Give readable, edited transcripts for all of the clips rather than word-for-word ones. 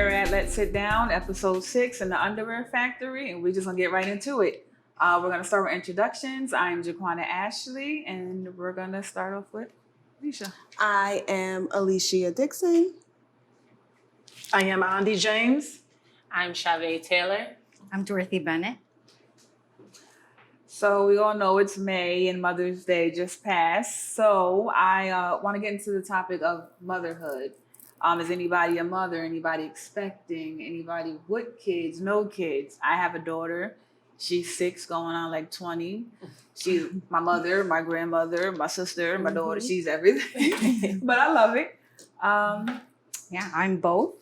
here at Let's Sit Down, episode 6 in the Underwear Factory, and we're just gonna get right into it. We're gonna start with introductions. I'm Jaquana Ashley, and we're gonna start off with Alicia. I am Alicia Dixon. I am Andy James. I'm Chavez Taylor. I'm Dorothy Bennett. So we all know it's May and Mother's Day just passed. So I want to get into the topic of motherhood. Is anybody a mother? Anybody expecting? Anybody with kids? No kids? I have a daughter. She's 6, going on like 20. She's my mother, my grandmother, my sister, my daughter. She's everything. But I love it. Yeah, I'm both.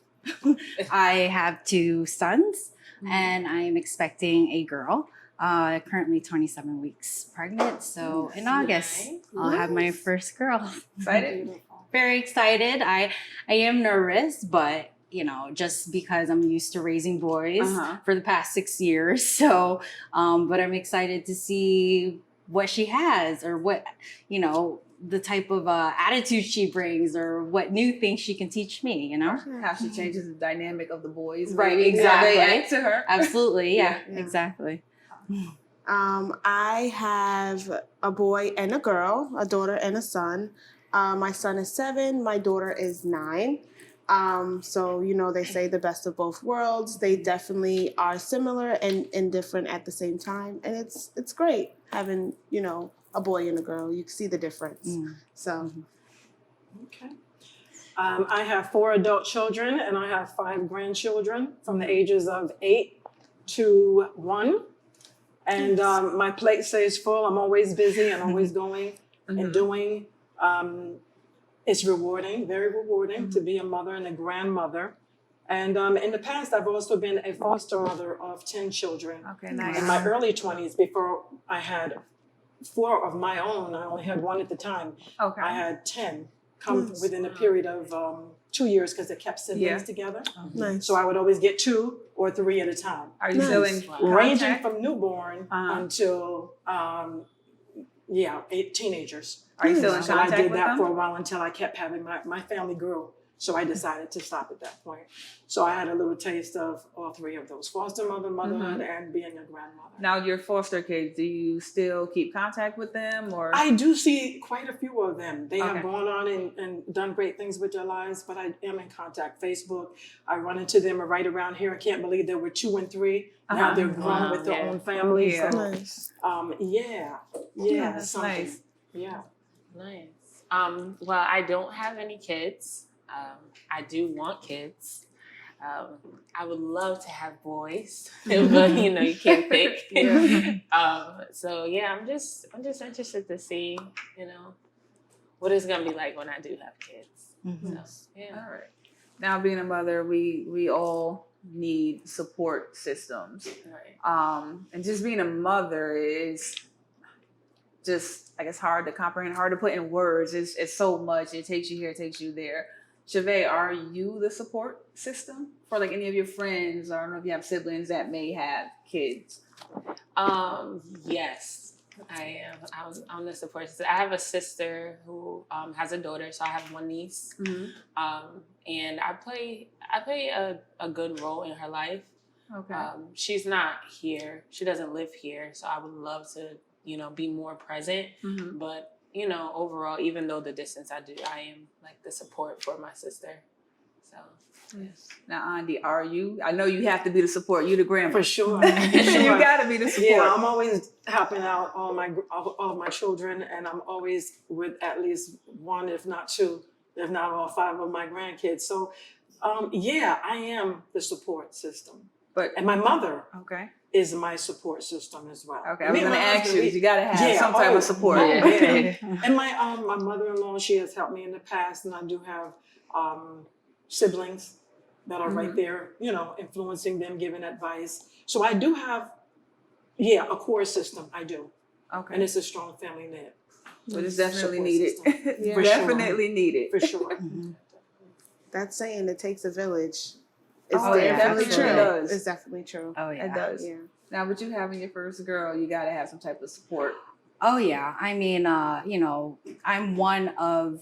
I have 2 sons, and I am expecting a girl. Currently 27 weeks pregnant. So in August, I'll have my first girl. Excited? Very excited. I am nervous, but just because I'm used to raising boys for the past 6 years. So, but I'm excited to see what she has, or what, the type of attitude she brings, or what new things she can teach me, How she changes the dynamic of the boys. Right, maybe, exactly. How they act to her. Absolutely, yeah. Yeah. Exactly. I have a boy and a girl, a daughter and a son. My son is 7, my daughter is 9. So, they say the best of both worlds. They definitely are similar and different at the same time. And it's great having, a boy and a girl. You can see the difference. So. Okay. I have 4 adult children and I have 5 grandchildren from the ages of 8 to 1. And my plate stays full. I'm always busy and always going and doing. It's rewarding, very rewarding to be a mother and a grandmother. And in the past, I've also been a foster mother of 10 children. Okay, nice. In my early 20s, before I had 4 of my own, I only had 1 at the time. Okay. I had 10 come within a period of 2 years because they kept siblings together. Nice. So I would always get 2 or 3 at a time. Are you still in Ranging contact? from newborn until, teenagers. Are you still in So I contact did with that them? for a while until I kept having my family grew. So I decided to stop at that point. So I had a little taste of all 3 of those: foster mother, motherhood, and being a grandmother. Now, your foster kids, do you still keep contact with them, or? I do see quite a few of them. They Okay. have gone on and done great things with their lives, but I am in contact. Facebook, I run into them right around here. I can't believe there were 2 and 3. Now they're grown with their own families. Yeah. So, Nice. That's something. nice. Yeah. Nice. Well, I don't have any kids. I do want kids. I would love to have boys, but you can't pick. So yeah, I'm just interested to see, what it's gonna be like when I do have kids. So, yeah. All right. Now, being a mother, we all need support systems. Right. And just being a mother is just, I guess, hard to comprehend, hard to put in words. It's so much. It takes you here, it takes you there. Chavez, are you the support system for like any of your friends, or I don't know if you have siblings that may have kids? Yes, I am. I'm the support system. I have a sister who has a daughter, so I have one niece. And I play a good role in her life. Okay. She's not here. She doesn't live here, so I would love to, be more present. But overall, even though the distance, I am like the support for my sister. So. Yes. Now, Andy, are you? I know you have to be the support. You the grandma. For sure. You got to be the support. Yeah, I'm always helping out all of my children, and I'm always with at least 1, if not 2, if not all 5 of my grandkids. So, I am the support system. And my mother is my support system as well. Okay, I was going to ask you got to have some type of support. Yeah. And my mother-in-law, she has helped me in the past, and I do have siblings that are right there, influencing them, giving advice. So I do have, a core system. I do. Okay. And it's a strong family net. But it's definitely Support needed. system. For Definitely needed. For sure. That's saying it takes a village. It's definitely true. It does. It's definitely true. Oh, yeah. It does. Yeah. Now, with you having your first girl, you got to have some type of support. Oh, yeah. I mean, I'm one of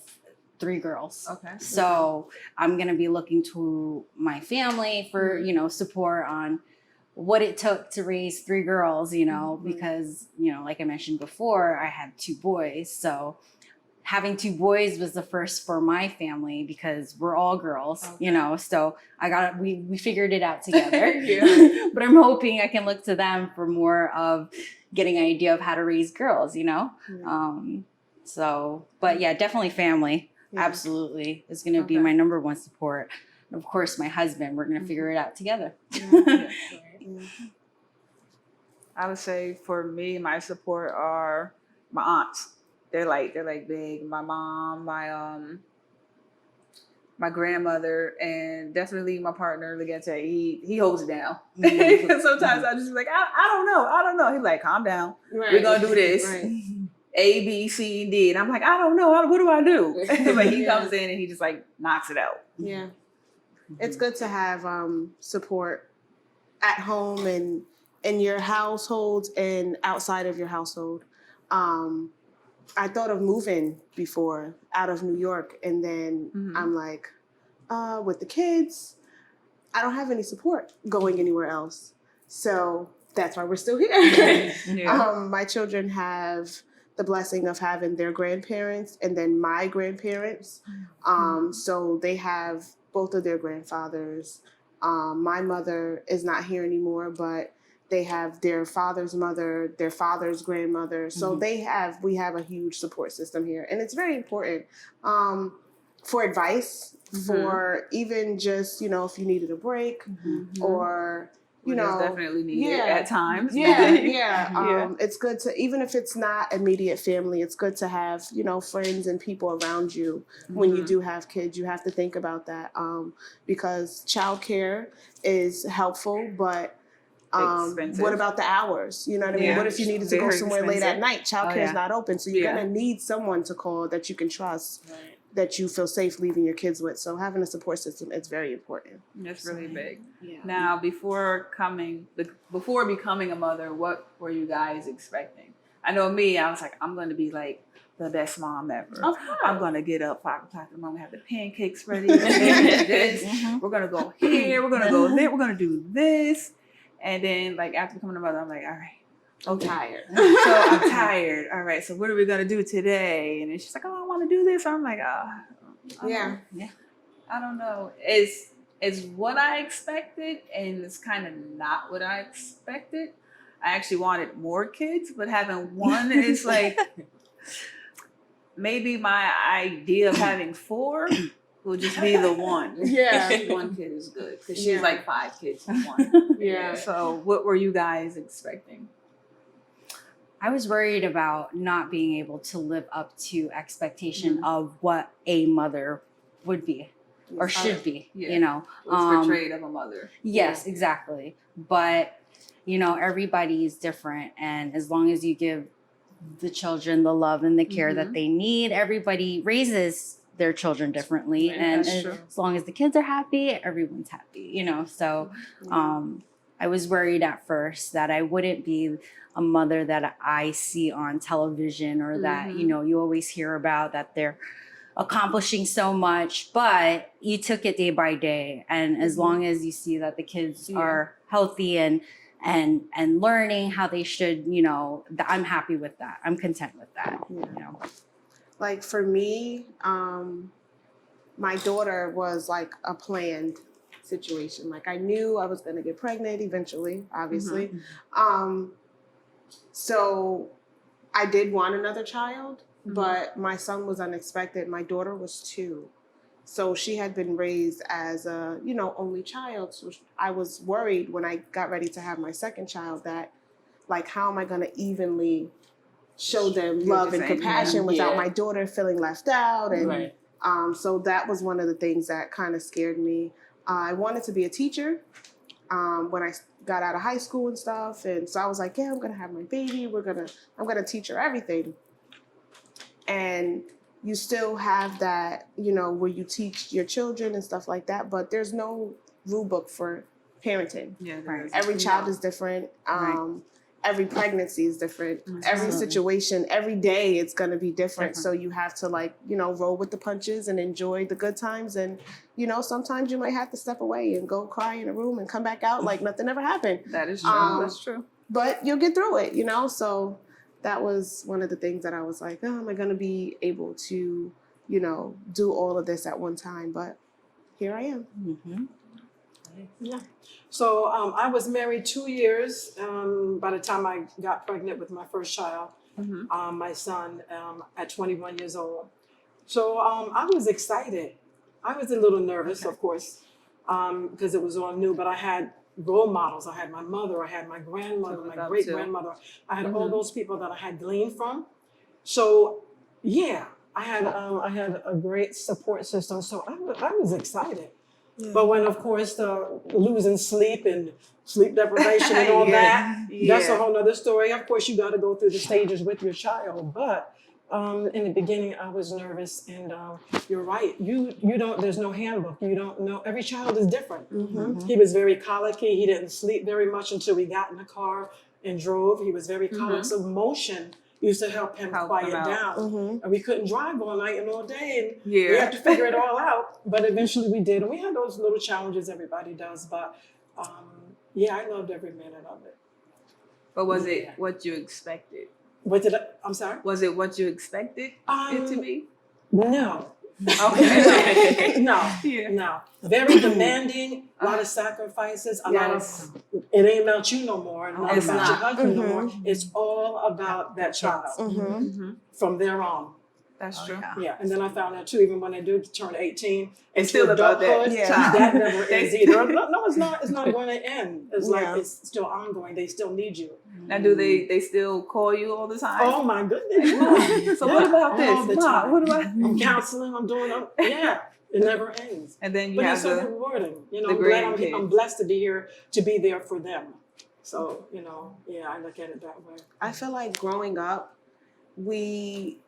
3 girls. Okay. So I'm going to be looking to my family for, support on what it took to raise 3 girls, because, like I mentioned before, I had 2 boys. So having 2 boys was the first for my family because we're all girls, so we figured it out together. Yeah. But I'm hoping I can look to them for more of getting an idea of how to raise girls, but yeah, definitely family. Yeah. Absolutely. Is going to be Okay. my number one support. And of course, my husband, we're going to figure it out together. Yeah. I would say for me, my support are my aunts. They're like big. My mom, my grandmother, and definitely my partner, Legente. He holds it down. Mhm. Sometimes I just be like, I don't know. He's like, calm down. Right. We're gonna do this. Right. A, B, C, and D. And I'm like, I don't know. What do I do? But he Yeah. comes in and he just like knocks it out. Yeah. It's good to have support at home and in your household and outside of your household. I thought of moving before out of New York, and then I'm like, with the kids, I don't have any support going anywhere else. So that's why we're still here. Yeah. My children have the blessing of having their grandparents and then my grandparents. So they have both of their grandfathers. My mother is not here anymore, but they have their father's mother, their father's grandmother. So we have a huge support system here. And it's very important for advice, for even just, if you needed a break or, Which is definitely needed at times. Yeah. It's good to, even if it's not immediate family, it's good to have, friends and people around you when you do have kids. You have to think about that because childcare is helpful, but Expensive. what about the hours? You know what I mean? Yeah. What if you needed to go Very somewhere late at expensive. night? Childcare is not open, so you're Yeah. gonna need someone to call that you can trust, that you feel safe leaving your kids with. So having a support system is very important. That's really big. Yeah. Now, before becoming a mother, what were you guys expecting? I know me, I was like, I'm going to be like the best mom ever. Of course. I'm going to get up 5 o'clock in the morning, have the pancakes ready. This. We're going to go here. We're going to go there. We're going to do this. And then, like, after becoming a mother, I'm like, all right. I'm tired. So I'm tired. All right. So what are we going to do today? And then she's like, oh, I want to do this. I'm like, I don't know. It's what I expected, and it's kind of not what I expected. I actually wanted more kids, but having one is like maybe my idea of having 4 will just be the one. Yeah. 1 kid is good because she's like 5 kids in one. Yeah. So what were you guys expecting? I was worried about not being able to live up to expectation of what a mother would be or should be, What's portrayed of a mother. Yes, exactly. But, everybody's different. And as long as you give the children the love and the care that they need, everybody raises their children differently. And as long as the kids are happy, everyone's happy, So I was worried at first that I wouldn't be a mother that I see on television or that, you always hear about, that they're accomplishing so much, but you took it day by day. And as long as you see that the kids are healthy and learning how they should, I'm happy with that. I'm content with that. Like for me, my daughter was like a planned situation. Like I knew I was going to get pregnant eventually, obviously. So I did want another child, but my son was unexpected. My daughter was 2. So she had been raised as a, only child. So I was worried when I got ready to have my second child that, like, how am I going to evenly show them love and compassion without my daughter feeling left out? And so that was one of the things that kind of scared me. I wanted to be a teacher when I got out of high school and stuff. And so I was like, I'm going to have my baby. I'm going to teach her everything. And you still have that, where you teach your children and stuff like that, but there's no rule book for parenting. Yeah, Every child is different. every pregnancy is different. Every situation, every day it's going to be different. So you have to roll with the punches and enjoy the good times. And, sometimes you might have to step away and go cry in a room and come back out like nothing ever happened. That is true. That's true. But you'll get through it, So that was one of the things that I was like, oh, am I going to be able to, do all of this at one time? But here I am. Mm-hmm. Yeah. So I was married 2 years by the time I got pregnant with my first child, my son, at 21 years old. So I was excited. I was a little nervous, of course, because it was all new, but I had role models. I had my mother, I had my grandmother, my great-grandmother. I had all those people that I had gleaned from. So, yeah, I had a great support system. So I was excited. Yeah. But when, of course, losing sleep and sleep deprivation and all that's a whole nother story. Of course, you got to go through the stages with your child. But in the beginning, I was nervous. And you're right. You don't. There's no handbook. You don't know. Every child is different. Mm-hmm. He was very colicky. He didn't sleep very much until we got in the car and drove. He was very colic. So motion used to help him quiet down. Mm-hmm. And we couldn't drive all night and all day. And we had to figure it all out. But eventually we did. And we had those little challenges everybody does. But I loved every minute of it. But was it what you expected? I'm sorry? Was it what you expected it to be? No. Okay. No. Very demanding, a lot of sacrifices, a lot of, it ain't about you no more, and not about your husband no more. It's all about that child from there on. That's true. Yeah, and then I found out too, even when they do turn 18, it's still about that. That never ends either. No, it's not. It's not going to end. It's like it's still ongoing. They still need you. Now, do they still call you all the time? Oh my goodness! So what about this? All the time. What about? I'm counseling. I'm doing. It never ends. And then but it's so rewarding. I'm blessed to be here to be there for them. So I look at it that way. I feel like growing up, we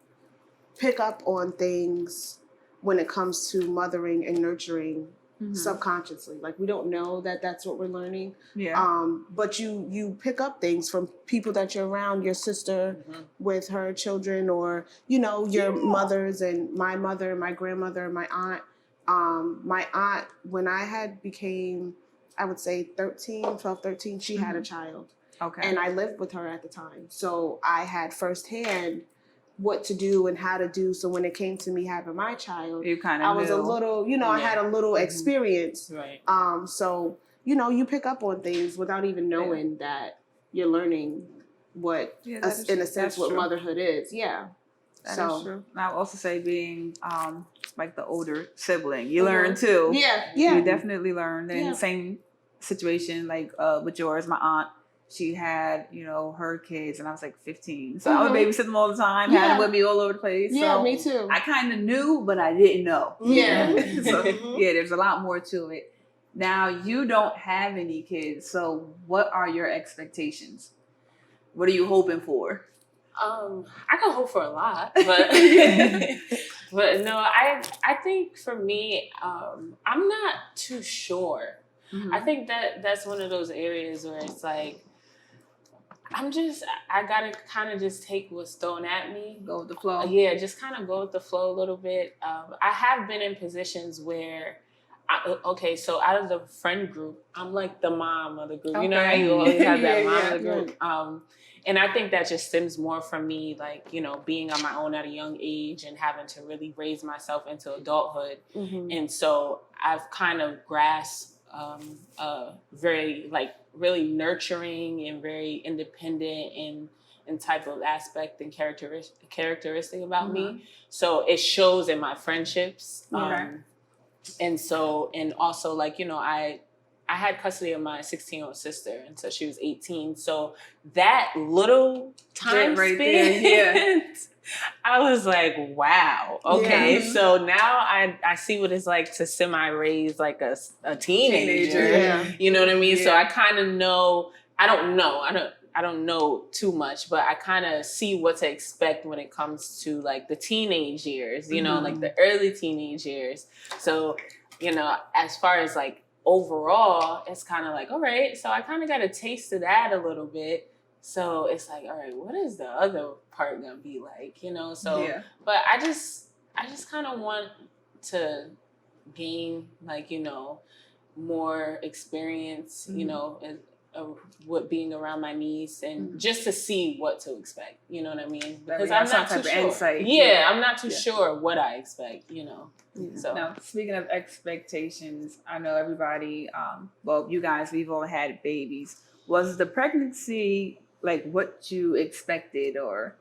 pick up on things when it comes to mothering and nurturing subconsciously. Like we don't know that that's what we're learning. Yeah. But you pick up things from people that you're around, your sister with her children, or your mothers, and my mother, my grandmother, my aunt. My aunt, when I had became, I would say 12, 13, she had a child. Okay. And I lived with her at the time. So I had firsthand what to do and how to do. So when it came to me having my child, I was a little, I had a little experience. Right. So, you pick up on things without even knowing that you're learning what, in a sense, what motherhood is. Yeah. That is true. And I would also say being like the older sibling, you learn too. Yeah. You definitely learn. And same situation like with yours, my aunt. She had, her kids, and I was like 15. So I would babysit them all the time, had them with me all over the place. Yeah, so me too. I kind of knew, but I didn't know. Yeah. So, there's a lot more to it. Now, you don't have any kids, so what are your expectations? What are you hoping for? I can hope for a lot, but but no, I think for me, I'm not too sure. I think that's one of those areas where it's like, I gotta kind of just take what's thrown at me. Go with the flow. Just kind of go with the flow a little bit. I have been in positions where, so out of the friend group, I'm like the mom of the group. Okay. You know how you always have that mom of the group? And I think that just stems more from me, like, being on my own at a young age and having to really raise myself into adulthood. And so I've kind of grasped very, like, really nurturing and very independent and type of aspect and characteristic about me. So it shows in my friendships. And also, like, I had custody of my 16-year-old sister until she was 18. So that little time right spent, there, I was like, wow. Okay, so now I see what it's like to semi-raise like a teenager. Yeah. You know what I mean? Yeah. So I kind of know. I don't know too much, but I kind of see what to expect when it comes to like the teenage years. Like the early teenage years. So as far as like overall, it's kind of like, all right, so I kind of got a taste of that a little bit. So it's like, all right, what is the other part gonna be like? You know, so Yeah. but I just kind of want to gain, like, you know, more experience, you know, with being around my niece, and just to see what to expect. You know what I mean? Because I'm not too sure. Insight. Yeah, I'm not too sure what I expect. You know. So now, speaking of expectations, I know everybody. Well, you guys, we've all had babies. Was the pregnancy like what you expected, or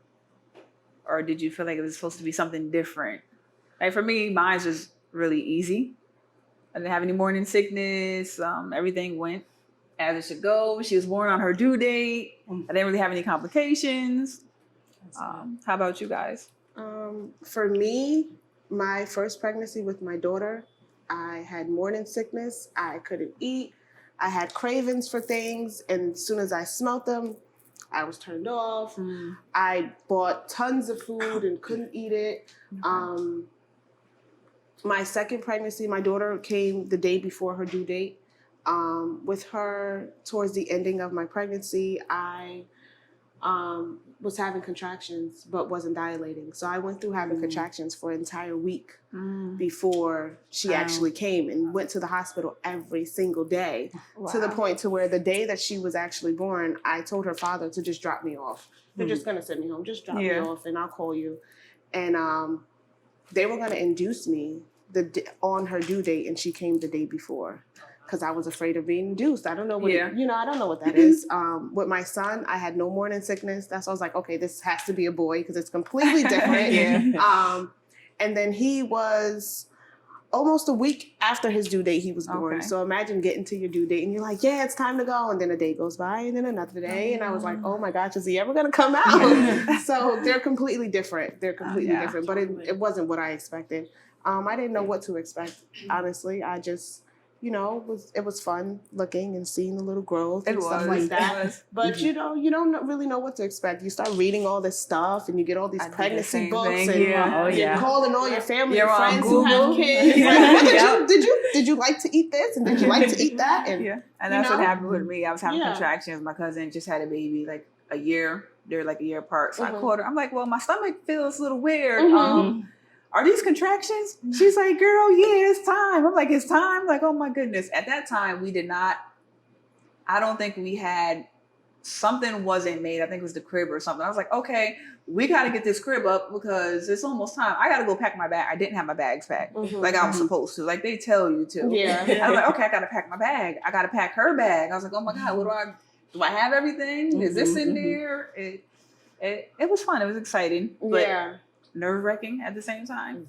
did you feel like it was supposed to be something different? Like for me, mine was really easy. I didn't have any morning sickness. Everything went as it should go. She was born on her due date. I didn't really have any complications. How about you guys? For me, my first pregnancy with my daughter, I had morning sickness. I couldn't eat. I had cravings for things, and as soon as I smelt them, I was turned off. I bought tons of food and couldn't eat it. My second pregnancy, my daughter came the day before her due date. With her, towards the ending of my pregnancy, I was having contractions but wasn't dilating. So I went through having contractions for an entire week before she actually came, and went to the hospital every single day to the point to where the day that she was actually born, I told her father to just drop me off. They're just going to send me home. Just drop me off and I'll call you. And they were going to induce me on her due date, and she came the day before. Because I was afraid of being induced. I don't know what I don't know what that is. With my son, I had no morning sickness. That's why I was like, okay, this has to be a boy because it's completely different. And then he was almost a week after his due date, he was born. Okay. So imagine getting to your due date and you're like, yeah, it's time to go. And then a day goes by and then another day. And I was like, oh my gosh, is he ever going to come out? So they're completely different. They're completely different. But it wasn't what I expected. I didn't know what to expect, honestly. I just... it was fun looking and seeing the little growth and stuff like that. But you don't really know what to expect. You start reading all this stuff and you get all these pregnancy books and you're calling all your family and friends who have kids. Like, did you like to eat this and did you like to eat that? And and that's what happened with me. I was having contractions. My cousin just had a baby like a year. They're like a year apart. So I called her. I'm like, well, my stomach feels a little weird. Are these contractions? She's like, girl, yeah, it's time. I'm like, it's time? Like, oh my goodness. At that time, we did not, I don't think we had, something wasn't made. I think it was the crib or something. I was like, okay, we got to get this crib up because it's almost time. I got to go pack my bag. I didn't have my bags packed like I was supposed to. Like they tell you to. I was like, okay, I got to pack my bag. I got to pack her bag. I was like, oh my God, do I have everything? Is this in there? It was fun. It was exciting. But nerve-wracking at the same time.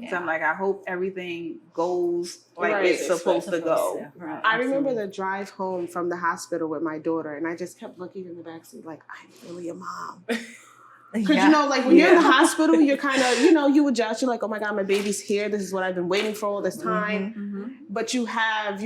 So I'm like, I hope everything goes like it's supposed to go. I remember the drive home from the hospital with my daughter, and I just kept looking in the backseat like, I'm really a mom. Because, like when you're in the hospital, you're kind of, you adjust. You're like, oh my God, my baby's here. This is what I've been waiting for all this time. But you have,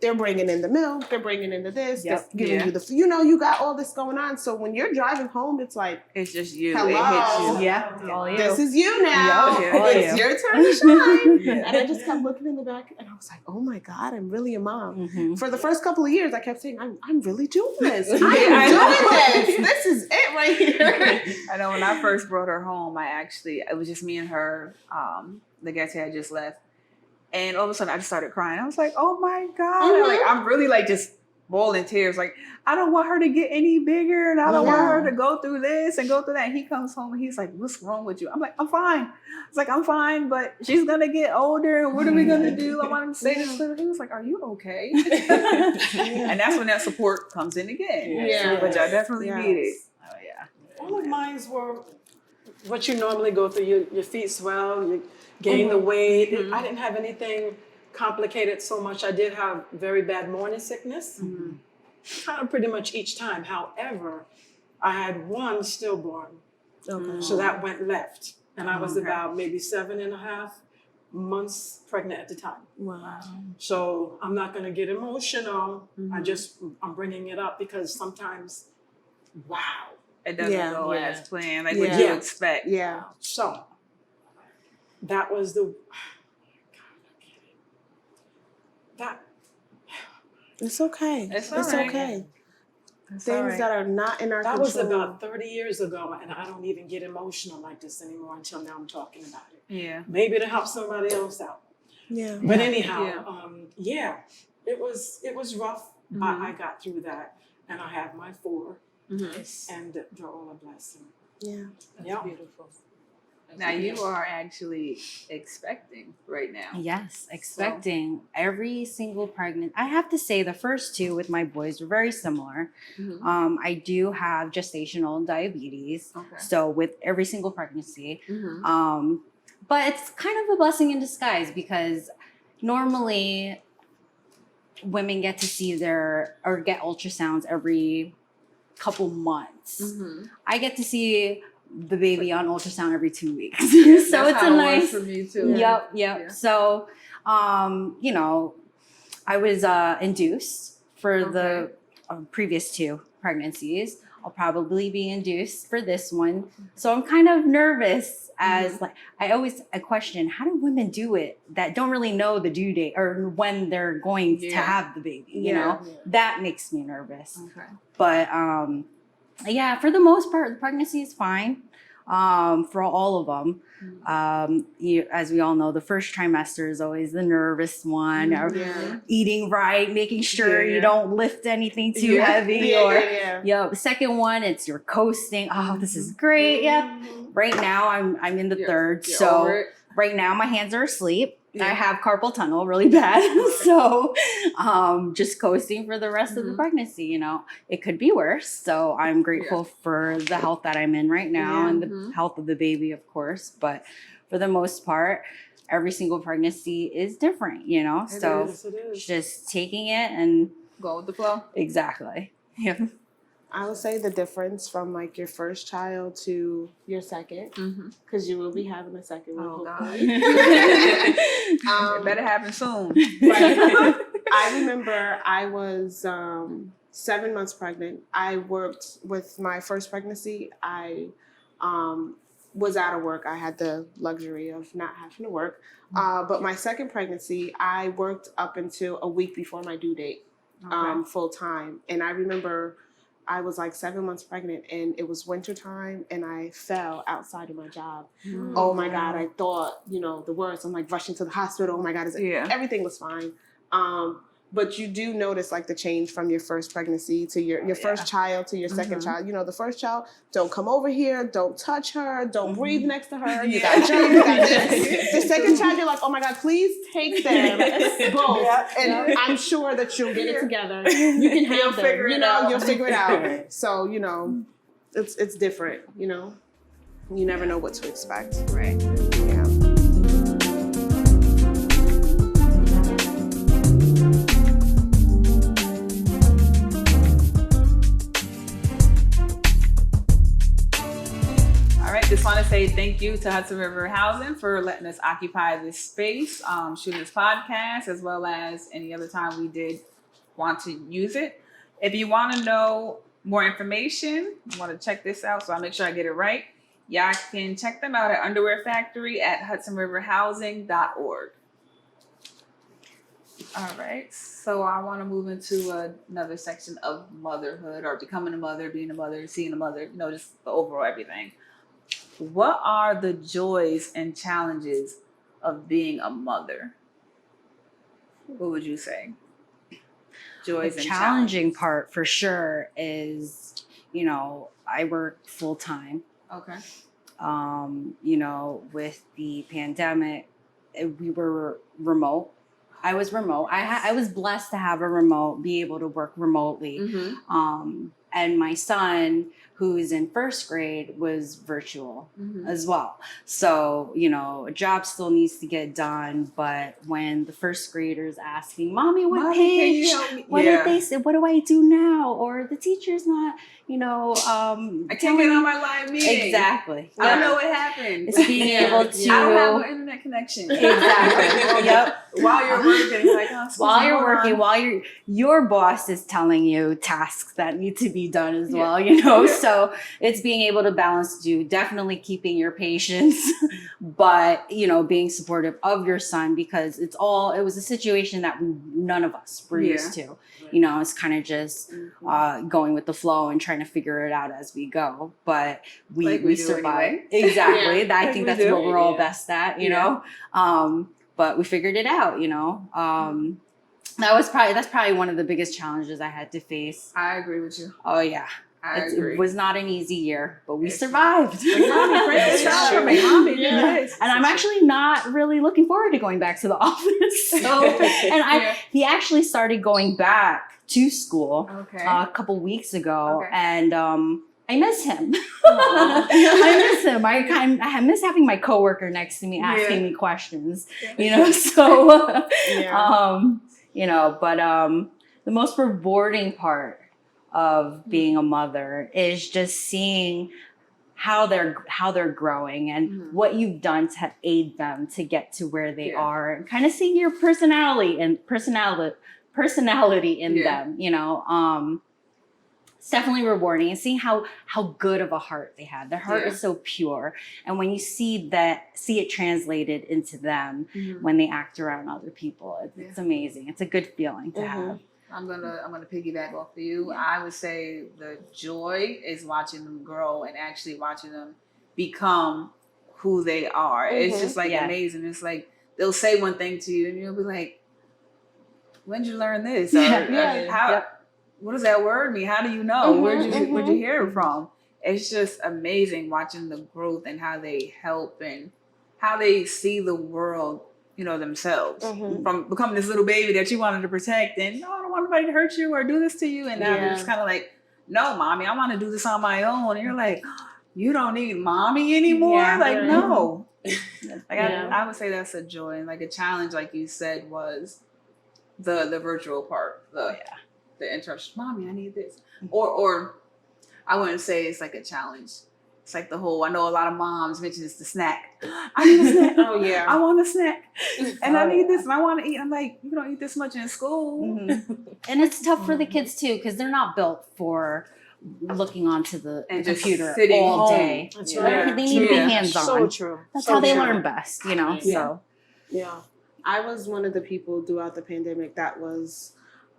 they're bringing in the milk. They're bringing in this. They're giving you the, you got all this going on. So when you're driving home, it's like. It's just you. Hello. It hits you. All you. This is you now. It's your turn to shine. And I just kept looking in the back and I was like, oh my God, I'm really a mom. For the first couple of years, I kept saying, I'm really doing this. I'm doing this. This is it right here. I know when I first brought her home, it was just me and her. The guest had just left. And all of a sudden I just started crying. I was like, oh my God. Like, I'm really like just bawling tears. Like, I don't want her to get any bigger and I don't want her to go through this and go through that. And he comes home and he's like, what's wrong with you? I'm like, I'm fine. It's like, I'm fine, but she's going to get older. And what are we going to do? I want him to say this to her. He was like, are you okay? And that's when that support comes in again. But y'all definitely need it. Oh, yeah. All of mine were what you normally go through. Your feet swell, you gain the weight. I didn't have anything complicated so much. I did have very bad morning sickness, kind of pretty much each time. However, I had one stillborn, so that went left. And I was about maybe 7.5 months pregnant at the time. Wow. So I'm not going to get emotional. I'm bringing it up because sometimes, it doesn't go as planned, like what you expect. Yeah. So that was the. It's okay. It's okay. That's all things right. that are not in our That control. was about 30 years ago, and I don't even get emotional like this anymore until now I'm talking about it. Yeah. Maybe to help somebody else out. Yeah. But anyhow, Yeah. it was rough, but I got through that, and I have my 4, and they're all a blessing. Yeah. That's beautiful. Now you are actually expecting right now. Yes, expecting every single pregnant. I have to say the first 2 with my boys were very similar. I do have gestational diabetes, so with every single pregnancy. But it's kind of a blessing in disguise because normally women get to see get ultrasounds every couple months. I get to see the baby on ultrasound every 2 weeks. So That's it's how a it nice. was for me too. Yep. Yeah. So, you know, I was induced for the previous 2 pregnancies. I'll probably be induced for this one. So I'm kind of nervous as like, I question, how do women do it that don't really know the due date or when they're going to have the baby, you know? That makes me nervous. Okay. But yeah, for the most part, the pregnancy is fine for all of them. As we all know, the first trimester is always the nervous one. Or eating right, making sure you don't lift anything too heavy. The second one, it's you're coasting. Oh, this is great. Right now, I'm in the third. So right now, my hands are asleep. I have carpal tunnel really bad. So just coasting for the rest of the pregnancy, you know. It could be worse. So I'm grateful for the health that I'm in right now and the health of the baby, of course. But for the most part, every single pregnancy is different, you know. It so is. just taking it and go with the flow. Exactly. Yeah. I would say the difference from like your first child to your second, because you will be having a second one. Oh God. It It better happen soon. I remember I was 7 months pregnant. I worked with my first pregnancy. I was out of work. I had the luxury of not having to work. But my second pregnancy, I worked up until a week before my due date, full time. And I remember I was like 7 months pregnant and it was winter time and I fell outside of my job. Oh my God. I thought, the worst. I'm like rushing to the hospital. Oh my God. Everything was fine. But you do notice like the change from your first pregnancy to your first child to your second child. The first child, don't come over here, don't touch her, don't breathe next to her. You got germs, you got this. The second child, you're like, oh my God, please take them both. And I'm sure that you'll get it together. You can have them. You'll figure it out. So, it's different, You never know what to expect. Right. Yeah. Just want to say thank you to Hudson River Housing for letting us occupy this space, shoot this podcast, as well as any other time we did want to use it. If you want to know more information, you want to check this out, so I'll make sure I get it right. Y'all can check them out at Underwear Factory at hudsonriverhousing.org. All right, so I want to move into another section of motherhood or becoming a mother, being a mother, seeing a mother, just the overall everything. What are the joys and challenges of being a mother? What would you say? Joys and challenging part for sure is, I work full time. Okay. With the pandemic, we were remote. I was remote. I was blessed to have a remote, be able to work remotely. And my son, who's in first grade, was virtual as well. So, a job still needs to get done. But when the first grader's asking, Mommy, what page? What did they say? What do I do now? Or the teacher's not, I can't get on my live meeting. Exactly. I don't know what happened. It's being able to. I don't have an internet connection. Exactly. Yep. While you're working, like, oh, while you're working, while your boss is telling you tasks that need to be done as well, you know. So it's being able to balance definitely keeping your patience, but you know, being supportive of your son, because it was a situation that none of us were used to. You know, it's kind of just going with the flow and trying to figure it out as we go. But we survived. Anyway. Exactly. I think that's what we're all best at, you know. But we figured it out, you know. That's probably one of the biggest challenges I had to face. I agree with you. Oh yeah. I agree. It was not an easy year, but we survived. And I'm actually not really looking forward to going back to the office. So, he actually started going back to school a couple weeks ago, and I miss him. I miss him. I miss having my coworker next to me asking me questions. You know, so you know, but the most rewarding part of being a mother is just seeing how they're growing and what you've done to aid them to get to where they are, and kind of seeing your personality in them, you know. It's definitely rewarding, and seeing how good of a heart they have. Their heart is so pure, and when you see it translated into them when they act around other people, it's amazing. It's a good feeling to have. I'm gonna piggyback off of you. I would say the joy is watching them grow and actually watching them become who they are. It's just like amazing. It's like they'll say one thing to you and you'll be like, "When did you learn this?" Or, what does that word mean? How do you know? Where'd you hear it from? It's just amazing watching the growth and how they help and how they see the world, you know, themselves, from becoming this little baby that you wanted to protect, and no, I don't want nobody to hurt you or do this to you, and now they're just kind of like, no, mommy, I want to do this on my own, and you're like, you don't need mommy anymore. No. I would say that's a joy, and like a challenge, like you said, was the virtual part, the interaction. Mommy, I need this, or I wouldn't say it's like a challenge. It's like the whole, I know a lot of moms mention it's the snack. I need a snack. I want a snack. And I need this and I want to eat. I'm like, you don't eat this much in school. And it's tough for the kids too, because they're not built for looking onto the computer all day. That's right. They need to be hands-on. So true. That's how they learn best, you know? So I was one of the people throughout the pandemic that was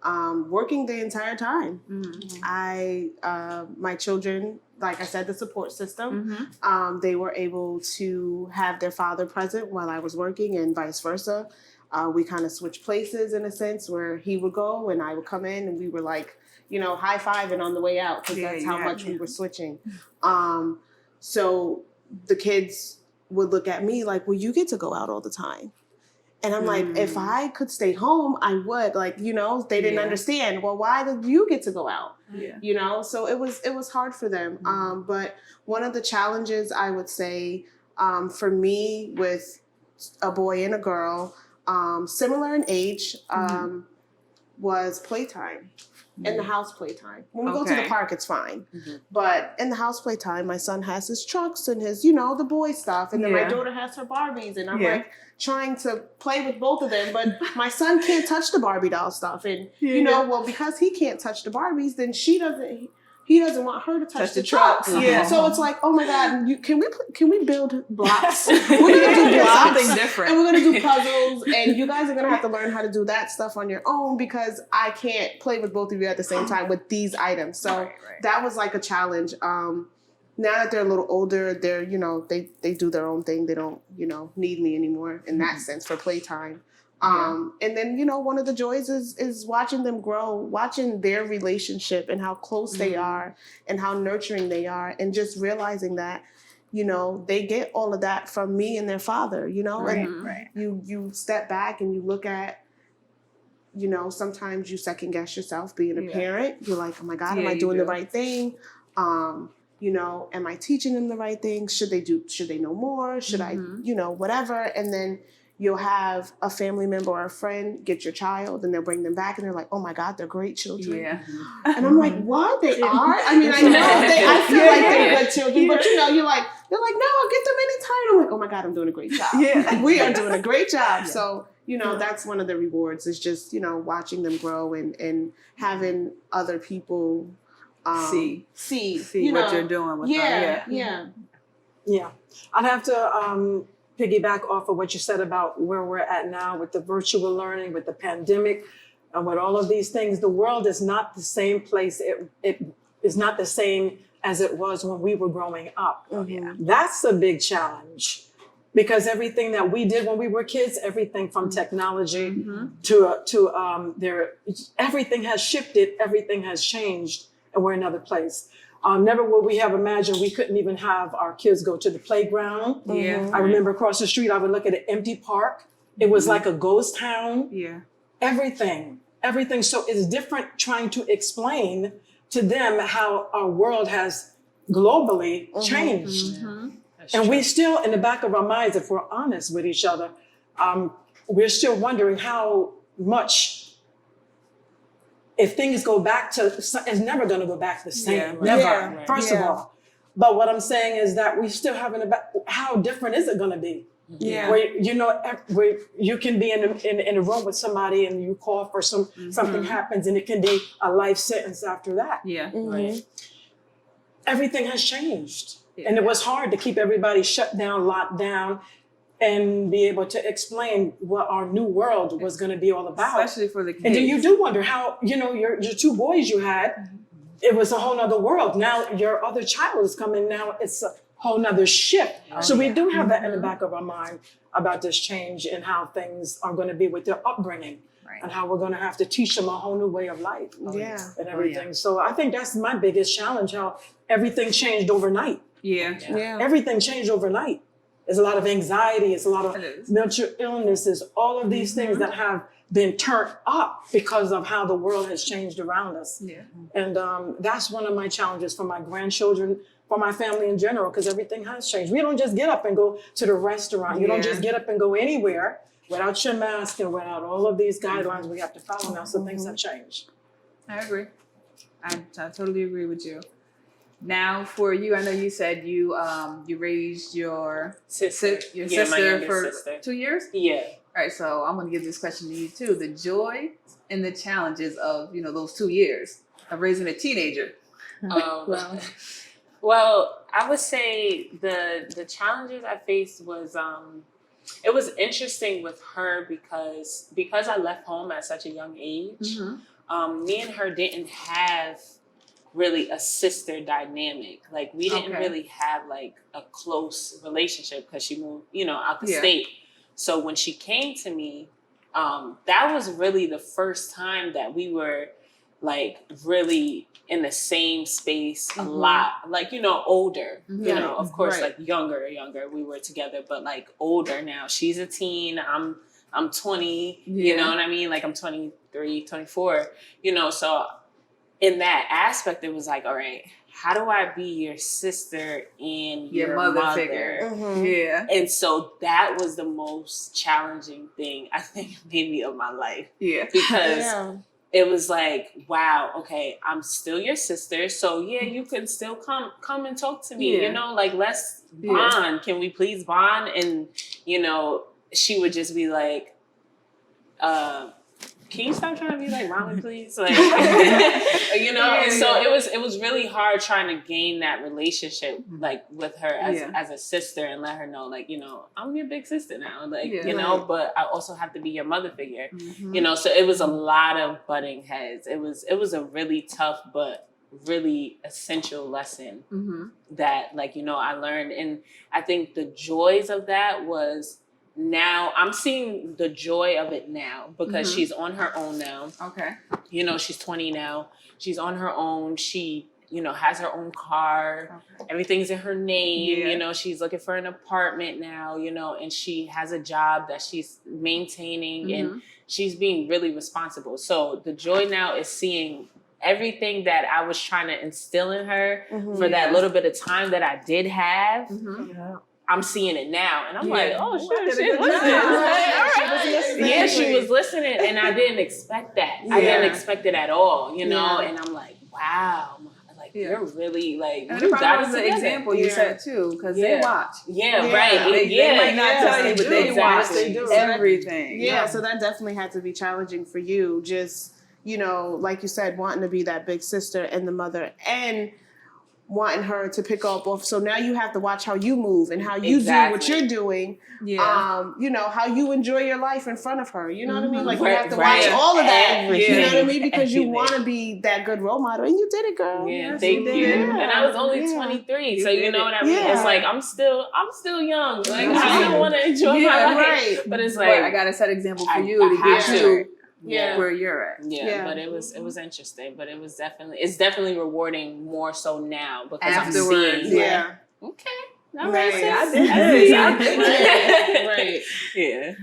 working the entire time. My children, like I said, the support system, they were able to have their father present while I was working and vice versa. We kind of switched places in a sense where he would go and I would come in, and we were like, you know, high-fiving on the way out, because that's how much we were switching. So the kids would look at me like, well, you get to go out all the time. And I'm like, if I could stay home, I would. Like, you know, they didn't understand. Well, why did you get to go out? You know, so it was hard for them. But one of the challenges I would say for me with a boy and a girl, similar in age, was playtime. In the house playtime. When we go to the park, it's fine. But in the house playtime, my son has his trucks and his, you know, the boy stuff. And then my daughter has her Barbies. And I'm like trying to play with both of them. But my son can't touch the Barbie doll stuff. And, you know, well, because he can't touch the Barbies, then he doesn't want her to touch the trucks. So it's like, oh my God, can we build blocks? We're gonna do blocks, something different, and we're gonna do puzzles, and you guys are gonna have to learn how to do that stuff on your own, because I can't play with both of you at the same time with these items. So that was like a challenge. Now that they're a little older, they're, you know, they do their own thing. They don't, you know, need me anymore in that sense for playtime. And then, you know, one of the joys is watching them grow, watching their relationship and how close they are and how nurturing they are, and just realizing that, you know, they get all of that from me and their father, you know, you step back and you look at, you know, sometimes you second guess yourself being a parent. You're like, oh my God, am I doing the right thing? You know, am I teaching them the right things? Should they know more? Should I, you know, whatever. And then you'll have a family member or a friend get your child and they'll bring them back and they're like, oh my God, they're great children. And I'm like, what? They are? I mean, I know I feel like they're good children, but you know, you're like, no, I'll get them anytime. I'm like, oh my God, I'm doing a great job. We are doing a great job. So you know, that's one of the rewards, is just, you know, watching them grow and having other people see you what know, you're doing with them. Yeah. I'd have to piggyback off of what you said about where we're at now with the virtual learning, with the pandemic, and with all of these things. The world is not the same place. It is not the same as it was when we were growing up. That's a big challenge, because everything that we did when we were kids, everything from technology to everything has shifted, everything has changed, and we're in another place. Never would we have imagined we couldn't even have our kids go to the playground. I remember across the street, I would look at an empty park. It was like a ghost town. Everything. So it's different trying to explain to them how our world has globally changed. And we still, in the back of our minds, if we're honest with each other, we're still wondering how much, if things go back to, it's never going to go back to the same. Never, first of all. But what I'm saying is that we still haven't, how different is it going to be? Where, you know, where you can be in a room with somebody and you cough or something happens and it can be a life sentence after that. Everything has changed. And it was hard to keep everybody shut down, locked down, and be able to explain what our new world was going to be all about. Especially for the kids. And then you do wonder how, you know, your two boys you had, it was a whole nother world. Now your other child is coming. Now it's a whole nother shift. So we do have that in the back of our mind about this change and how things are going to be with their upbringing. And how we're going to have to teach them a whole new way of life and everything. So I think that's my biggest challenge, how everything changed overnight. Everything changed overnight. There's a lot of anxiety. It's a lot of mental illnesses, all of these things that have been turned up because of how the world has changed around us. And that's one of my challenges for my grandchildren, for my family in general, because everything has changed. We don't just get up and go to the restaurant. You don't just get up and go anywhere without your mask and without all of these guidelines we have to follow now. So things have changed. I agree. I totally agree with you. Now for you, I know you said you raised your sister for 2 years? Yeah. All right, so I'm gonna give this question to you too. The joy and the challenges of, you know, those 2 years of raising a teenager. Well, I would say the challenges I faced was it was interesting with her because I left home at such a young age. Me and her didn't have really a sister dynamic. Like we didn't really have like a close relationship because she moved, you know, out the state. So when she came to me, that was really the first time that we were like really in the same space a lot. Like, you know, older, you know, of course, like younger, we were together, but like older now. She's a teen, I'm 20, you know what I mean? Like I'm 23, 24, you know, so in that aspect, it was like, all right, how do I be your sister and your mother figure? And so that was the most challenging thing, I think, maybe of my life. Because it was like, wow, okay, I'm still your sister. So yeah, you can still come and talk to me, you know, like let's bond. Can we please bond? And, you know, she would just be like, can you stop trying to be like mommy, please? Like, you know, and so it was really hard trying to gain that relationship, like with her as a sister, and let her know, like, you know, I'm your big sister now, like, you know, but I also have to be your mother figure, you know. So it was a lot of butting heads. It was a really tough but really essential lesson that, like, you know, I learned, and I think the joys of that was. Now I'm seeing the joy of it now because she's on her own now. You know, she's 20 now. She's on her own. She, you know, has her own car. Everything's in her name. You know, she's looking for an apartment now, you know, and she has a job that she's maintaining and she's being really responsible. So the joy now is seeing everything that I was trying to instill in her for that little bit of time that I did have. I'm seeing it now, and I'm like, oh, shit, she listening. Yeah, she was listening, and I didn't expect that. I didn't expect it at all, you know. And I'm like, wow, like you're really like, And you it got probably it was an together. example you said too, because they watch. Yeah, Yeah. right. They might not tell you, but they do. watch Yes, they do. everything. Yeah, so that definitely had to be challenging for you. Just, you know, like you said, wanting to be that big sister and the mother and wanting her to pick up off. So now you have to watch how you move and how you do what you're doing. Yeah. You know, how you enjoy your life in front of her. You know what I mean? Like you have to Right. watch all of that. Everything. You know what I mean? Because you Everything. want to be that good role model. And you did it, girl. Yeah, Yes, thank you you. did. And I was only Yeah. 23, You so you did know it. what I mean. Yeah. It's like I'm still young. Like That's I right. still want to enjoy Yeah, my life, right. but it's But like I got to set example for I- you I to have get to. you yeah. where you're at. Yeah. But it was interesting. But it's definitely rewarding more so now because Afterwards, I'm seeing. Yeah. Okay. All Right. right. I sis. did see. I did this. Right. Yeah.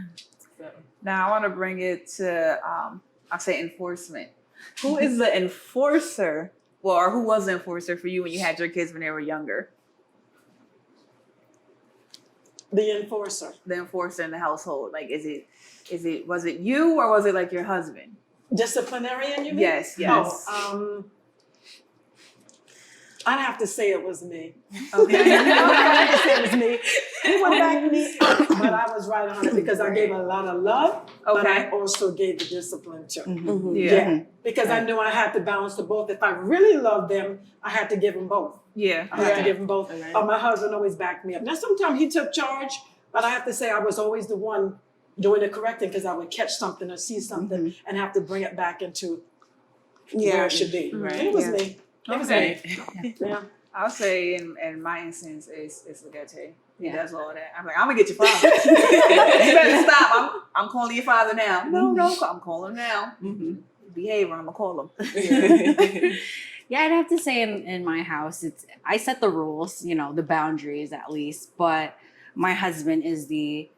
So. Now I want to bring it to, I'll say enforcement. Who is the enforcer? Well, or who was the enforcer for you when you had your kids when they were younger? The enforcer. The enforcer in the household. Like, was it you or was it like your husband? Disciplinarian, you mean? Yes. Oh, I'd have to say it was me. Okay. I'd have to say it was me. He would back me up, but I was right on it because I gave a lot of love, but I Okay. also gave the discipline too. Mhm. Yeah. Because I knew I had to balance the both. If I really loved them, I had to give them both. Yeah. I had to give them both. Okay. My husband always backed me up. Now, sometimes he took charge, but I have to say I was always the one doing the correcting because I would catch something or see something and have to bring it back into where it should be. Right. And it was Yeah. me. It was Okay. me. Yeah. I'll say in my instance it's Legate. He Yeah. does all that. I'm like, I'm gonna get your father. You better stop. I'm calling your father now. No, I'm calling him now. Mm-hmm. Behave or I'm gonna call him. Yeah, I'd have to say in my house, I set the rules, you know, the boundaries at least. But my husband is the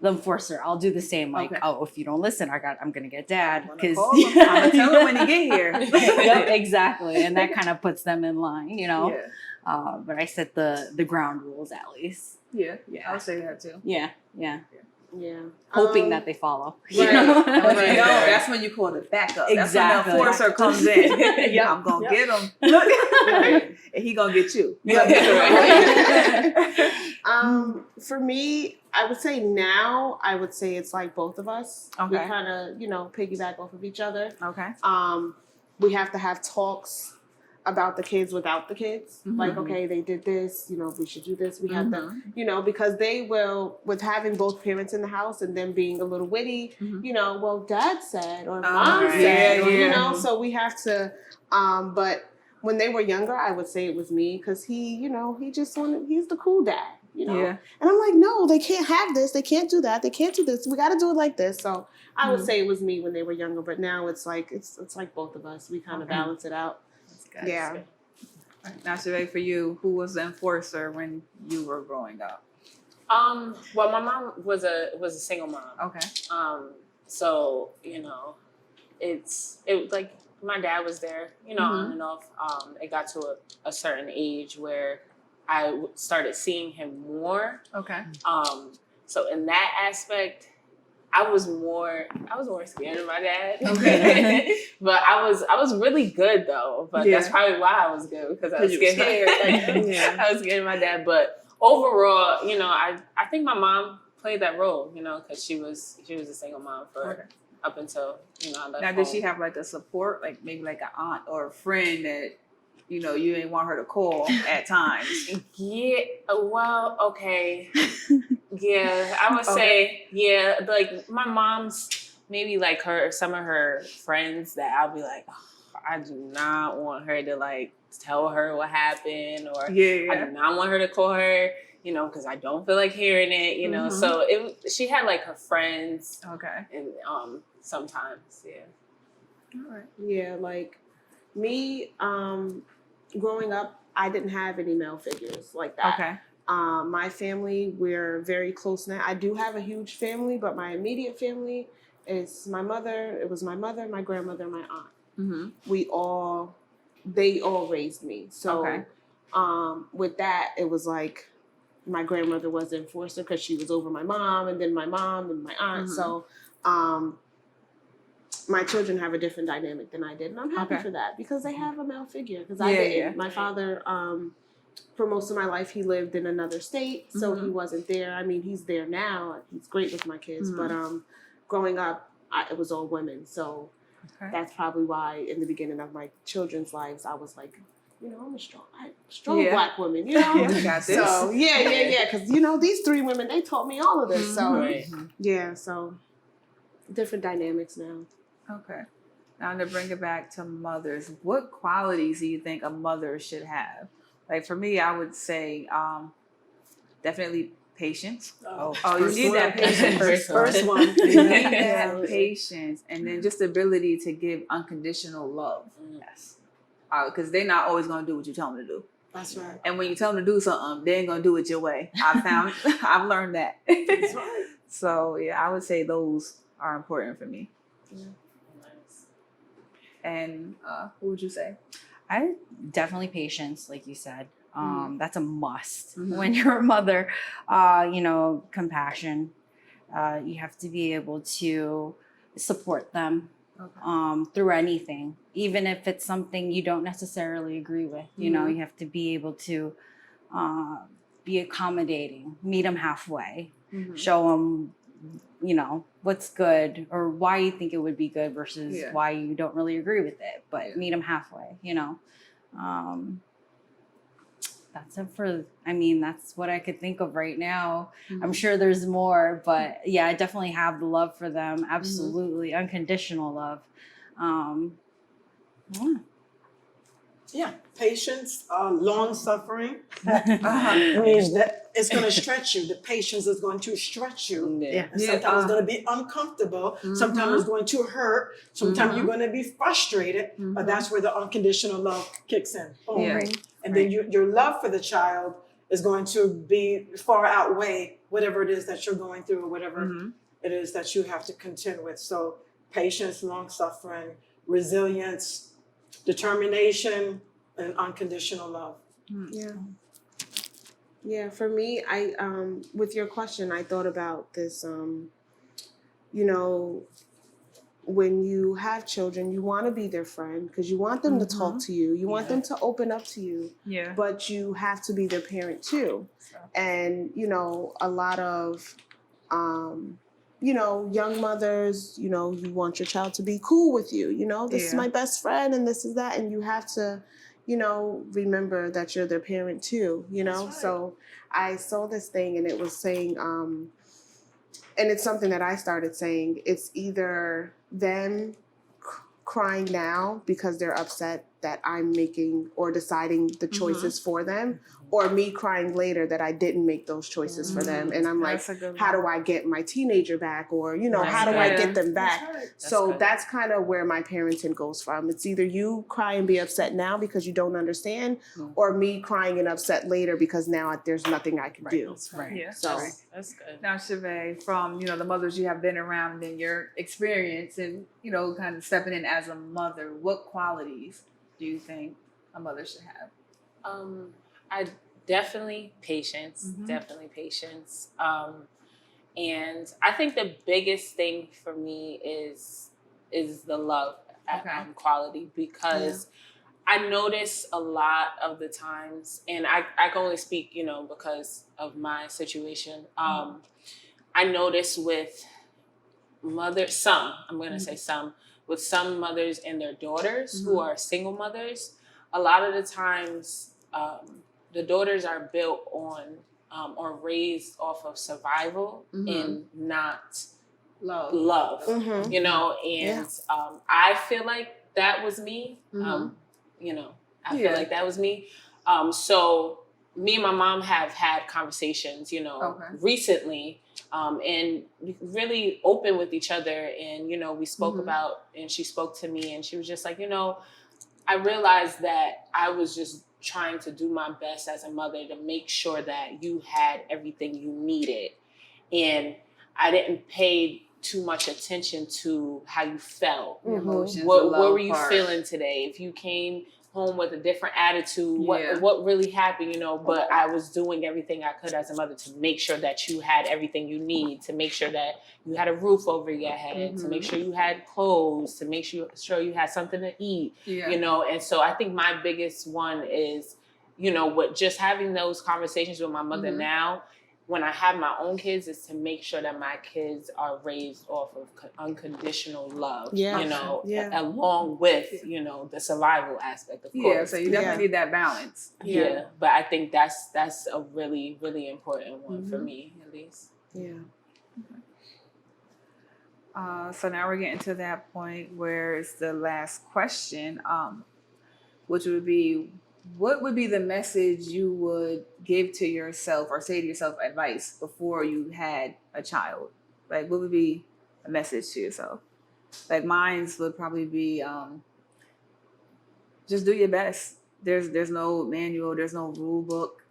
enforcer. I'll do the same. Like, Okay. oh, if you don't listen, I'm gonna get dad. I'm gonna Because call him. I'm gonna tell him when he get here. Yep, exactly, and that kind of puts them in line, you know. Yeah. But I set the ground rules at least. Yeah. I'll say that too. Yeah. Yeah. Hoping that they follow. Right. And when Right. you don't, that's when you call the backup. Exactly. That's when the enforcer comes in. Yep. I'm gonna Yep. get him. And he gonna get you. For me, I would say now, I would say it's like both of us. We Okay. kind of, you know, piggyback off of each other. Okay. We have to have talks about the kids without the kids. Mhm. Like, okay, they did this, you know, we should do this. We have to, Mhm. you know, because they will, with having both parents in the house and them being a little witty, Mhm. you know, well, dad said, or Oh, mom right. said, or, you Yeah. know, so we have to, but when they were younger, I would say it was me because he, you know, he's the cool dad, you know? Yeah. And I'm like, no, they can't have this. They can't do that. They can't do this. We got to do it like this. So I would Mhm. say it was me when they were younger, but now it's like, it's like both of us. We kind of Okay. balance it out. That's good. Yeah. Now, Sheree, for you, who was the enforcer when you were growing up? Well, my mom was a single mom. Okay. So, you know, it was like my dad was there, you know, on and off. It got to a certain age where I started seeing him more. Okay. So in that aspect, I was more scared of my dad. Okay. But I was really good though. But that's Yeah. probably why I was good because I was You were scared. Yeah. I was scared of my dad. But overall, you know, I think my mom played that role, you know, because she was a single mom for Okay. up until, you know, I left Now, home. did she have like a support, like maybe like an aunt or a friend that, you know, you didn't want her to call at times? Yeah, well, okay. Yeah, I would Okay. say, yeah, like my mom's maybe like some of her friends that I'll be like, oh, I do not want her to like tell her what happened, or I Yeah. do not want her to call her, you know, because I don't feel like hearing it, you know. Mhm. So she had like her friends, Okay. and sometimes, yeah. All right. Yeah, like me, growing up, I didn't have any male figures like that. Okay. My family, we're very close now. I do have a huge family, but my immediate family is my mother. It was my mother, my grandmother, my aunt. Mm-hmm. They all raised me. So, Okay. with that, it was like my grandmother was the enforcer because she was over my mom, and then my mom and my aunt. Mhm. So, my children have a different dynamic than I did, and I'm happy Okay. for that because they have a male figure. Because I Yeah, didn't. yeah. My father, for most of my life, he lived in another state, so he wasn't there. I mean, he's there now. He's great with my kids, but growing up, it was all women. So that's probably why in the beginning of my children's lives, I was like, I'm a strong black woman, I got this. So yeah. Because these 3 women, they taught me all of this. So Right. yeah, so different dynamics now. Okay. Now to bring it back to mothers, what qualities do you think a mother should have? Like for me, I would say definitely patience. Oh, You need that patience. First one. You need Yeah. that patience, and then just the ability to give unconditional love. Yes. Because they're not always going to do what you tell them to do. That's right. And when you tell them to do something, they ain't going to do it your way. I've learned that. That's right. So yeah, I would say those are important for me. Nice. And what would you say? I definitely patience, like you said. That's a must Mhm. when you're a mother. Compassion. You have to be able to support them through anything, even if it's something you don't necessarily agree with. You have to be able to be accommodating, meet them halfway, show them, what's good or why you think it would be good versus why you don't really agree with it, but meet them halfway, that's it that's what I could think of right now. I'm sure there's more, but yeah, I definitely have the love for them. Absolutely. Unconditional love. Yeah, patience, long suffering. Means that it's going to stretch you. The patience is going to stretch you. Yeah. And sometimes it's going to be uncomfortable. Sometimes it's going to hurt. Sometimes you're going to be frustrated. But that's where the unconditional love kicks in. Boom. Yeah. And then your love for the child is going to be far outweigh whatever it is that you're going through or whatever it is that you have to contend with. So patience, long suffering, resilience, determination, and unconditional love. Yeah, for me, I with your question, I thought about this. When you have children, you want to be their friend because you want them to talk to you. You want them to open up to you. Yeah. But you have to be their parent too. And a lot of young mothers, you want your child to be cool with you. This is my best friend and this is that. And you have to, remember that you're their parent too, Right. So I saw this thing and it was saying, and it's something that I started saying, it's either them crying now because they're upset that I'm making or deciding the choices for them, or me crying later that I didn't make those choices for them. And I'm like, how do I get my teenager back? Or, how do I get them back? So that's kind of where my parenting goes from. It's either you cry and be upset now because you don't understand, or me crying and upset later because now there's nothing I can do. Right. Yeah. So That's good. Now, Shavay, from the mothers you have been around and your experience and kind of stepping in as a mother, what qualities do you think a mother should have? I definitely patience. Definitely patience. And I think the biggest thing for me is the love quality, because I notice a lot of the times, and I can only speak, because of my situation. I notice with mothers, I'm going to say some, with some mothers and their daughters who are single mothers, a lot of the times the daughters are built on or raised off of survival and not love. And I feel like that was me. I feel like that was me. So me and my mom have had conversations, recently, and really open with each other. And, we spoke about, and she spoke to me and she was just like, I realized that I was just trying to do my best as a mother to make sure that you had everything you needed. And I didn't pay too much attention to how you felt. Emotions, What were you feeling today? If you came home with a different attitude, Yeah. what really happened, but I was doing everything I could as a mother to make sure that you had everything you need, to make sure that you had a roof over your head, to make sure you had clothes, to make sure you had something to eat, Yeah. and so I think my biggest one is, with just having those conversations with my mother now, when I have my own kids, is to make sure that my kids are raised off of unconditional love, along with, the survival aspect, of course. Yeah, so you definitely need that balance. Yeah, but I think that's a really, really important one for me, at least. Yeah. So now we're getting to that point where it's the last question, which would be, what would be the message you would give to yourself or say to yourself advice before you had a child? Like, what would be a message to yourself? Like, mine's would probably be, just do your best. There's no manual, there's no rule book.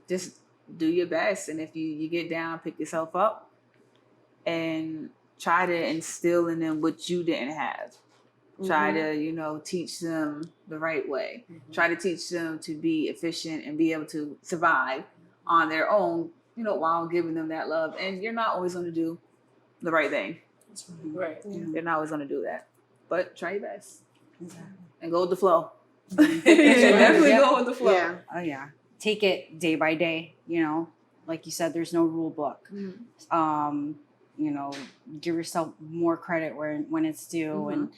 Just do your best. And if you get down, pick yourself up and try to instill in them what you didn't have. Try to, teach them the right way. Try to teach them to be efficient and be able to survive on their own, while giving them that love. And you're not always going to do the right thing. Right. Yeah. You're not always going to do that. But try your best. And go with the flow. Yeah. Definitely go with the flow. Yeah. Oh yeah. Take it day by day, like you said, there's no rule book. Give yourself more credit when it's due, and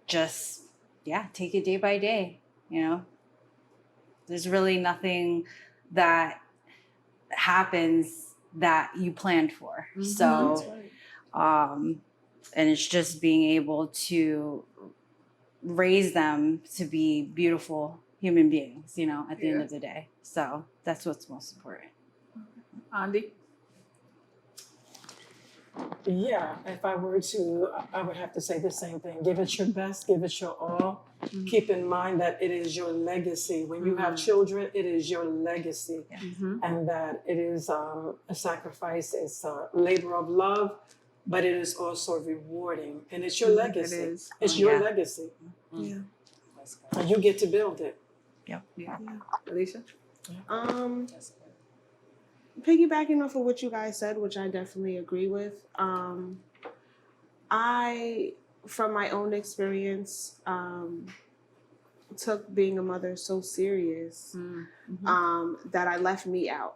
just take it day by day. There's really nothing that happens that you planned for. So and it's just being able to raise them to be beautiful human beings, at the end of the day. So that's what's most important. Andy? Yeah, if I were to, I would have to say the same thing. Give it your best, give it your all. Keep in mind that it is your legacy. When you have children, it is your legacy. And that it is a sacrifice, it's a labor of love, but it is also rewarding. And it's your legacy. It is. It's your legacy. Yeah. And you get to build it. Yeah. Alicia? Piggybacking off of what you guys said, which I definitely agree with, I, from my own experience, took being a mother so serious that I left me out.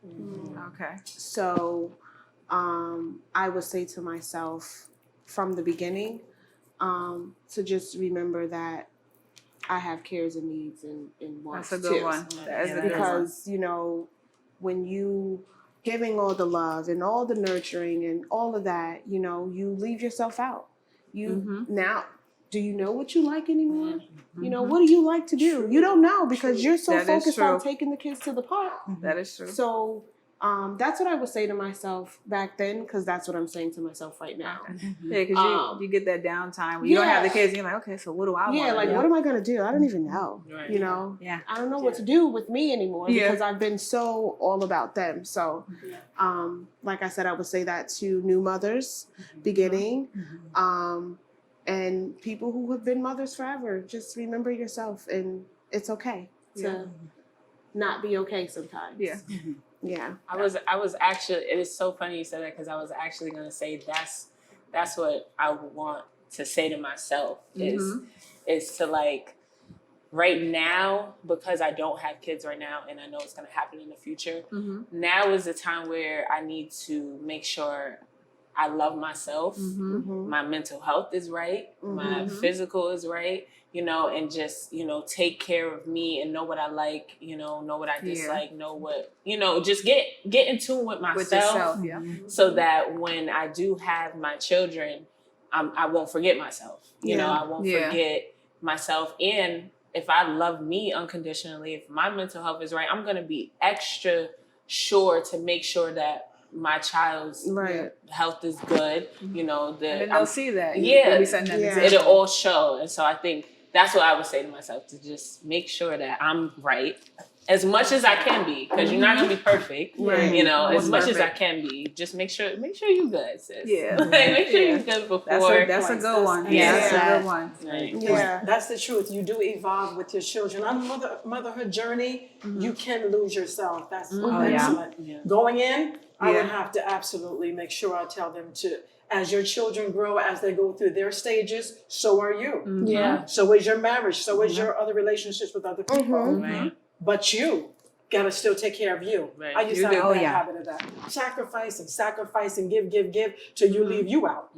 Okay. So I would say to myself from the beginning to just remember that I have cares and needs and wants That's a good too. one. That is a good one. Because, when you giving all the love and all the nurturing and all of that, you leave yourself out. Now, do you know what you like anymore? What do you like to do? You don't know because you're so That is focused on true. taking the kids to the park. That is true. So that's what I would say to myself back then, because that's what I'm saying to myself right now. Yeah, because you get that downtime when you don't have the kids and you're like, okay, so what do I want? Yeah, like, what am I going to do? I don't even know. Right. Yeah. I don't know what to do with me anymore because I've been so all about them. So, like I said, I would say that to new mothers beginning and people who have been mothers forever. Just remember yourself, and it's okay to not be okay sometimes. Yeah. Yeah. I was actually, it is so funny you said that, because I was actually going to say that's what I would want to say to myself is to, like, right now, because I don't have kids right now and I know it's going to happen in the future, now is the time where I need to make sure I love myself, my mental health is right, my physical is right, and just, take care of me and know what I like, know what I dislike, know what, just get in tune with myself, so that when I do have my children, I won't forget myself, I won't forget myself. And if I love me unconditionally, if my mental health is right, I'm going to be extra sure to make sure that my child's health is good, and then they'll see that. Yeah. You'll be setting that example. It'll all show. And so I think that's what I would say to myself, to just make sure that I'm right as much as I can be, because you're not gonna be perfect. Right. You know, as Almost much as I perfect. can be, just make sure you good, sis. Yeah. Like, make sure Yeah. you good before. That's a good one. Yeah. That's a Yeah. good one. Right. Yeah. That's the truth. You do evolve with your children. On the motherhood journey, you can lose yourself. That's excellent. Yeah. Going in, I Yeah. would have to absolutely make sure I tell them to, as your children grow, as they go through their stages, so are you. Yeah. So is your marriage. So is your other relationships with other people. Right. But you gotta still take care of you. Right. I used You to have do. a bad habit of that. Sacrifice and give till you leave you out.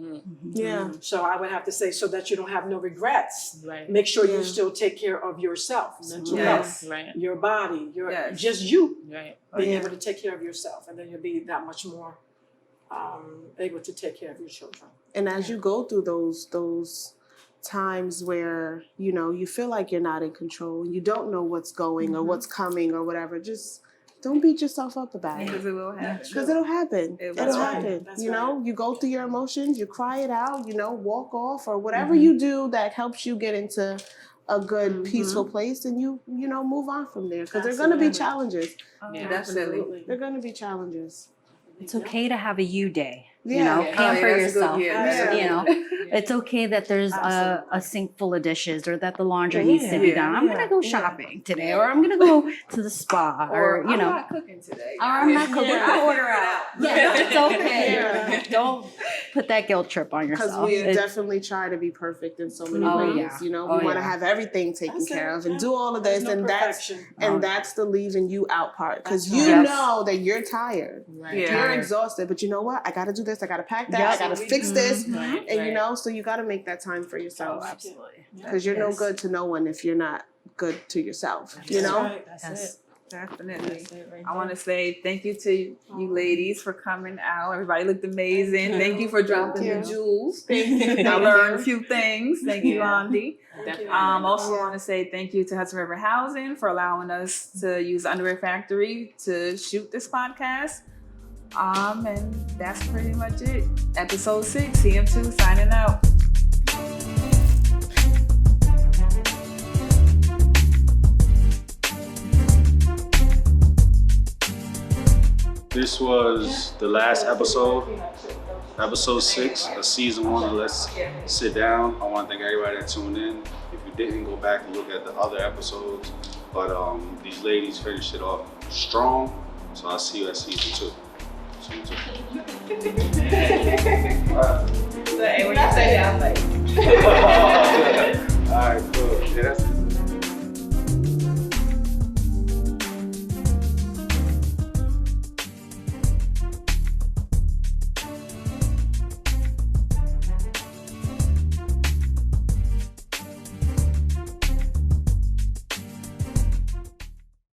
Yeah. So I would have to say, so that you don't have no regrets. Right. Make sure you Yeah. still take care of yourself, mental Yes. health, Right. your body, your Yes. just you Right. being Yeah. able to take care of yourself, and then you'll be that much more able to take care of your children. And as you go through those times where, you know, you feel like you're not in control, you don't know what's going or what's coming or whatever, just don't beat yourself up about it. Because it will happen. Because it'll happen. It will. It'll That's right. happen. That's You right. know, you go through your emotions, you cry it out, you know, walk off or whatever you do that helps you get into a good, peaceful place, and you know, move on from there. Because there are going to be Absolutely. challenges. Yeah, definitely. There are going to be challenges. It's okay to have a you day. Yeah. You know, Yeah. pamper Oh, yeah, that's a good- yourself. yeah, that's a You good know, it's okay that there's a sink full of dishes, or that the laundry needs to be Yeah. done. I'm gonna go shopping today, or I'm gonna go to the spa, or you I'm know, not cooking today. or I'm not cooking. I'll order out. Yeah, it's okay. Yeah. Don't put that guilt trip on Because yourself. we It's- definitely try to be perfect in so many Oh, ways. yeah. You know, Oh, we want to yeah. have everything taken That's care it, of and yeah. do all of There's this, no and perfection. that's the leaving you out part. Because you Yes. know that you're tired. Right. Yeah. You're exhausted, but you know what? I got to do this. I got to pack that. Yep. I got to fix this. Right. And you Right. know, so you got to make that time for Oh, yourself. absolutely. Because you're no Yes. good to no one if you're not good to yourself. You That's know? right. That's Yes. it. Definitely. That's it right I want to there. say thank you to you ladies for coming out. Everybody looked amazing. Thank you for dropping Thank the you. jewels. Thank I you. learned a few things. Thank you, Yeah. Andy. Definitely. Also Yeah. want to say thank you to Hudson River Housing for allowing us to use the Underwear Factory to shoot this podcast. And that's pretty much it. Episode 6, CM2 signing out. This was the last episode, episode 6 of season 1 of Let's Sit Down. I want to thank everybody that tuned in. If you didn't, go back and look at the other episodes. But these ladies finished it off strong, so I'll see you at season 2. Season 2. So, hey, when you say that, I'm like.